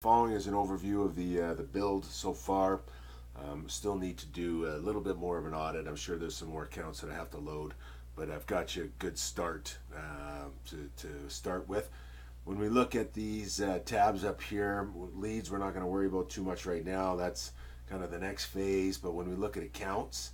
Following is an overview of the build so far. Still need to do a little bit more of an audit. I'm sure there's some more accounts that I have to load, but I've got you a good start to start with. When we look at these tabs up here, leads we're not going to worry about too much right now. That's kind of the next phase. But when we look at accounts,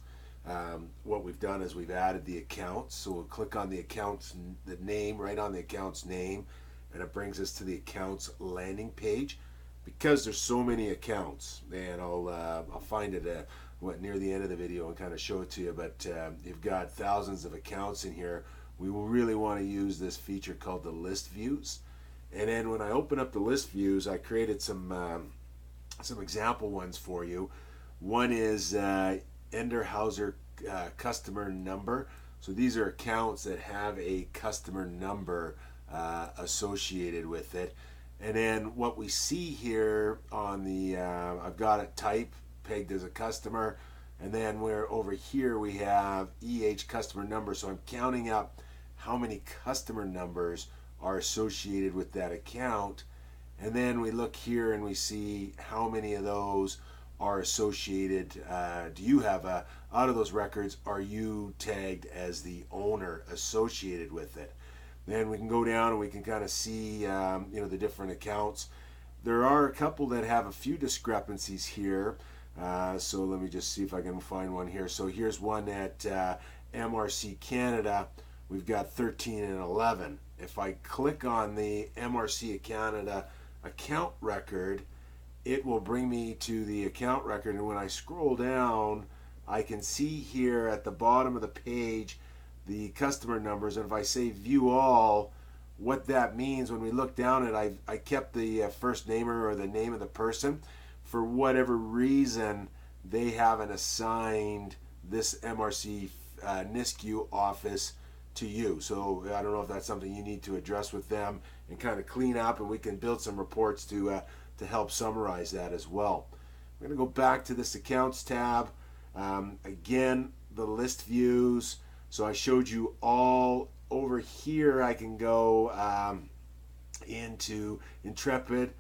what we've done is we've added the accounts. So we'll click on the accounts, the name right on the account's name, and it brings us to the accounts landing page. Because there's so many accounts, and I'll find it near the end of the video and kind of show it to you. But you've got thousands of accounts in here. We will really want to use this feature called the list views. And then when I open up the list views, I created some example ones for you. One is Enderhauser customer number. So these are accounts that have a customer number associated with it. And then what we see here on the, I've got it type pegged as a customer, and then we're over here we have EH customer number. So I'm counting up how many customer numbers are associated with that account. And then we look here and we see how many of those are associated. Do you have out of those records, are you tagged as the owner associated with it? Then we can go down and we can kind of see the different accounts. There are a couple that have a few discrepancies here. So let me just see if I can find one here. So here's one at MRC Canada. We've got 13 and 11. If I click on the MRC Canada account record, it will bring me to the account record. And when I scroll down, I can see here at the bottom of the page the customer numbers. And if I say view all, what that means, when we look down at it, I kept the first namer or the name of the person. For whatever reason, they haven't assigned this MRC NISQ office to you. So I don't know if that's something you need to address with them and kind of clean up, and we can build some reports to help summarize that as well. I'm going to go back to this accounts tab. Again, the list views. So I showed you all over here. I can go into Intrepid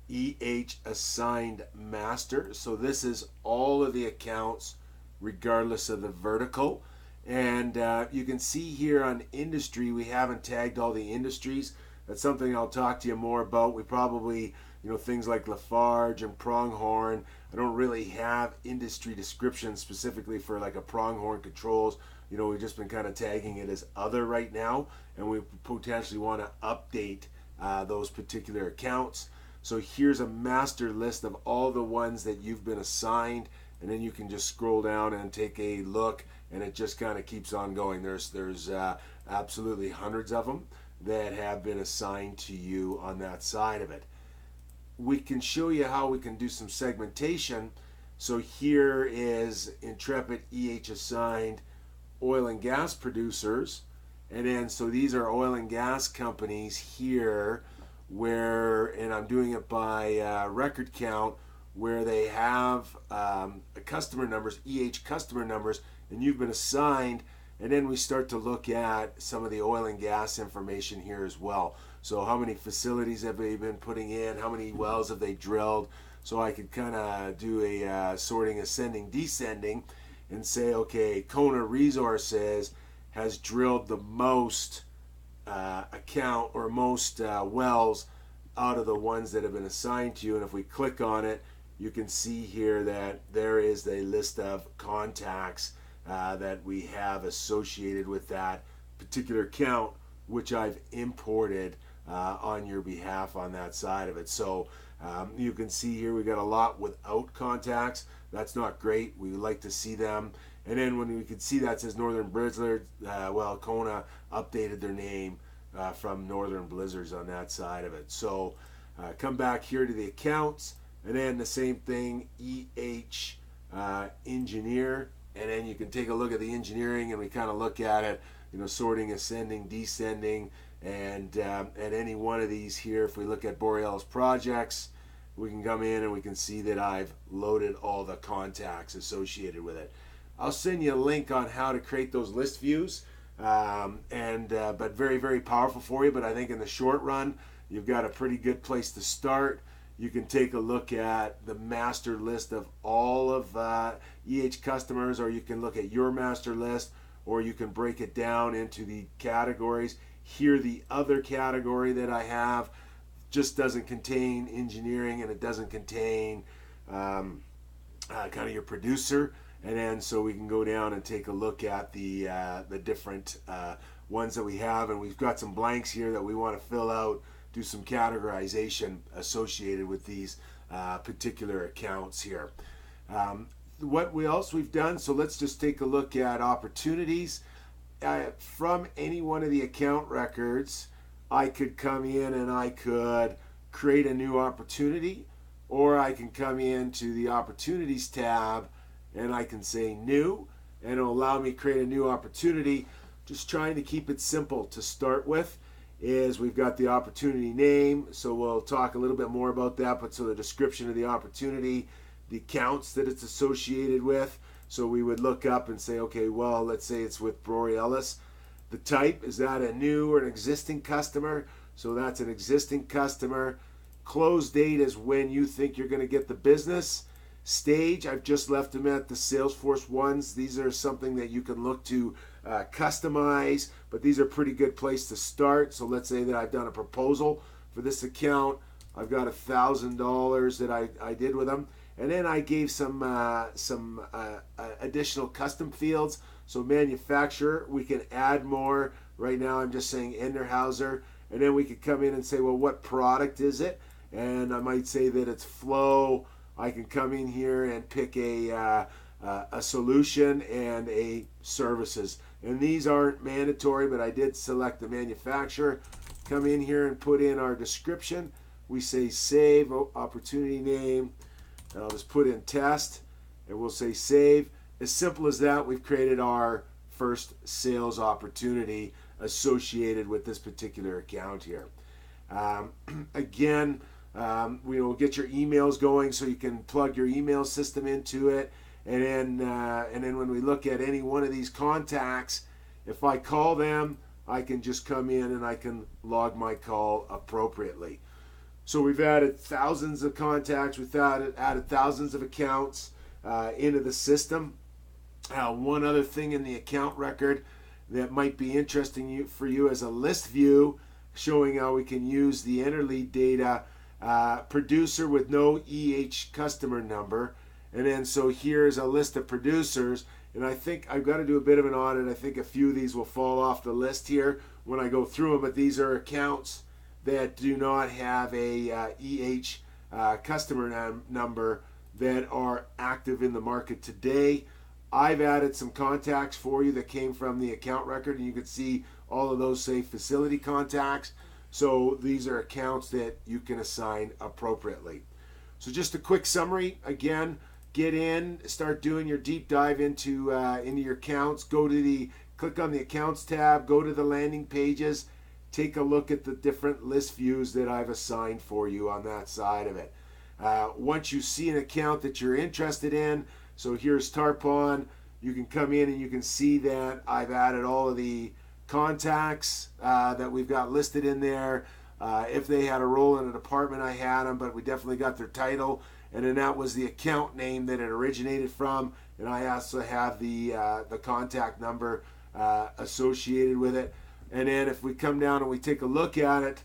EH assigned master. So this is all of the accounts regardless of the vertical. And you can see here on industry, we haven't tagged all the industries. That's something I'll talk to you more about. We probably, things like Lafarge and Pronghorn. I don't really have industry descriptions specifically for like a Pronghorn Controls. We've just been kind of tagging it as other right now, and we potentially want to update those particular accounts. So here's a master list of all the ones that you've been assigned, and then you can just scroll down and take a look, and it just kind of keeps on going. There's absolutely hundreds of them that have been assigned to you on that side of it. We can show you how we can do some segmentation. So here is Intrepid EH assigned oil and gas producers, and then so these are oil and gas companies here and I'm doing it by record count, where they have customer numbers, EH customer numbers, and you've been assigned. And then we start to look at some of the oil and gas information here as well. So how many facilities have they been putting in? How many wells have they drilled? So I could kind of do a sorting ascending, descending, and say, okay, Kona Resources has drilled the most account or most wells out of the ones that have been assigned to you. And if we click on it, you can see here that there is a list of contacts that we have associated with that particular account, which I've imported on your behalf on that side of it. So you can see here we got a lot without contacts. That's not great. We would like to see them. And then when we can see that says Northern Blizzard, Kona updated their name from Northern Blizzards on that side of it. So come back here to the accounts, and then the same thing, EH engineer, and then you can take a look at the engineering, and we kind of look at it, sorting, ascending, descending, and at any one of these here, if we look at Borealis projects, we can come in and we can see that I've loaded all the contacts associated with it. I'll send you a link on how to create those list views, but very, very powerful for you. But I think in the short run, you've got a pretty good place to start. You can take a look at the master list of all of EH customers, or you can look at your master list, or you can break it down into the categories. Here, the other category that I have just doesn't contain engineering, and it doesn't contain kind of your producer. And then so we can go down and take a look at the different ones that we have, and we've got some blanks here that we want to fill out, do some categorization associated with these particular accounts here. What else we've done, so let's just take a look at opportunities. From any one of the account records, I could come in and I could create a new opportunity, or I can come into the opportunities tab and I can say new, and it'll allow me to create a new opportunity. Just trying to keep it simple to start with. Is we've got the opportunity name, so we'll talk a little bit more about that, but so the description of the opportunity, the accounts that it's associated with, so we would look up and say, okay, well, let's say it's with Borealis. The type, is that a new or an existing customer? So that's an existing customer. Close date is when you think you're going to get the business. Stage, I've just left them at the Salesforce ones. These are something that you can look to customize, but these are a pretty good place to start. So let's say that I've done a proposal for this account. I've got $1,000 that I did with them, and then I gave some additional custom fields. So manufacturer, we can add more. Right now I'm just saying Enderhauser, and then we could come in and say, well, what product is it? And I might say that it's flow. I can come in here and pick a solution and a services. And these aren't mandatory, but I did select the manufacturer. Come in here and put in our description. We say save, opportunity name, and I'll just put in test, and we'll say save. As simple as that, we've created our first sales opportunity associated with this particular account here. Again, we will get your emails going so you can plug your email system into it. And then when we look at any one of these contacts, if I call them, I can just come in and I can log my call appropriately. So we've added thousands of contacts, we've added thousands of accounts into the system. One other thing in the account record that might be interesting for you as a list view, showing how we can use the Interlead data, producer with no EH customer number. And then so here's a list of producers, and I think I've got to do a bit of an audit. I think a few of these will fall off the list here when I go through them, but these are accounts that do not have a EH customer number that are active in the market today. I've added some contacts for you that came from the account record, and you can see all of those say facility contacts. So these are accounts that you can assign appropriately. So just a quick summary again. Get in, start doing your deep dive into your accounts. Click on the accounts tab, go to the landing pages, take a look at the different list views that I've assigned for you on that side of it. Once you see an account that you're interested in, so here's Tarpon, you can come in and you can see that I've added all of the contacts that we've got listed in there. If they had a role in a department, I had them, but we definitely got their title. And then that was the account name that it originated from, and I also have the contact number associated with it. And then if we come down and we take a look at it,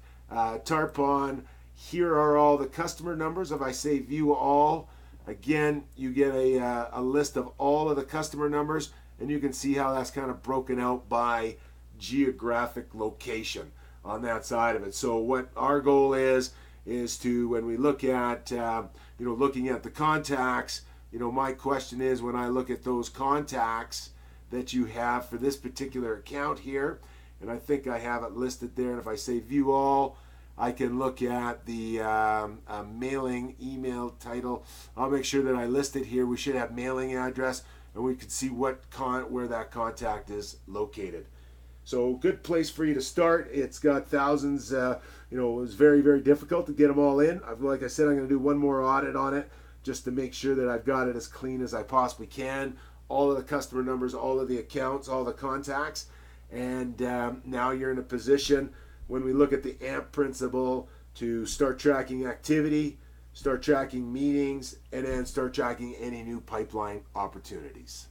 Tarpon, here are all the customer numbers. If I say view all, again, you get a list of all of the customer numbers, and you can see how that's kind of broken out by geographic location on that side of it. So what our goal is to, when we look at looking at the contacts, my question is, when I look at those contacts that you have for this particular account here, and I think I have it listed there, and if I say view all, I can look at the mailing, email, title. I'll make sure that I list it here. We should have mailing address, and we can see where that contact is located. So good place for you to start. It's got thousands. It was very, very difficult to get them all in. Like I said, I'm going to do one more audit on it just to make sure that I've got it as clean as I possibly can. All of the customer numbers, all of the accounts, all the contacts. And now you're in a position, when we look at the AMP principle, to start tracking activity, start tracking meetings, and then start tracking any new pipeline opportunities.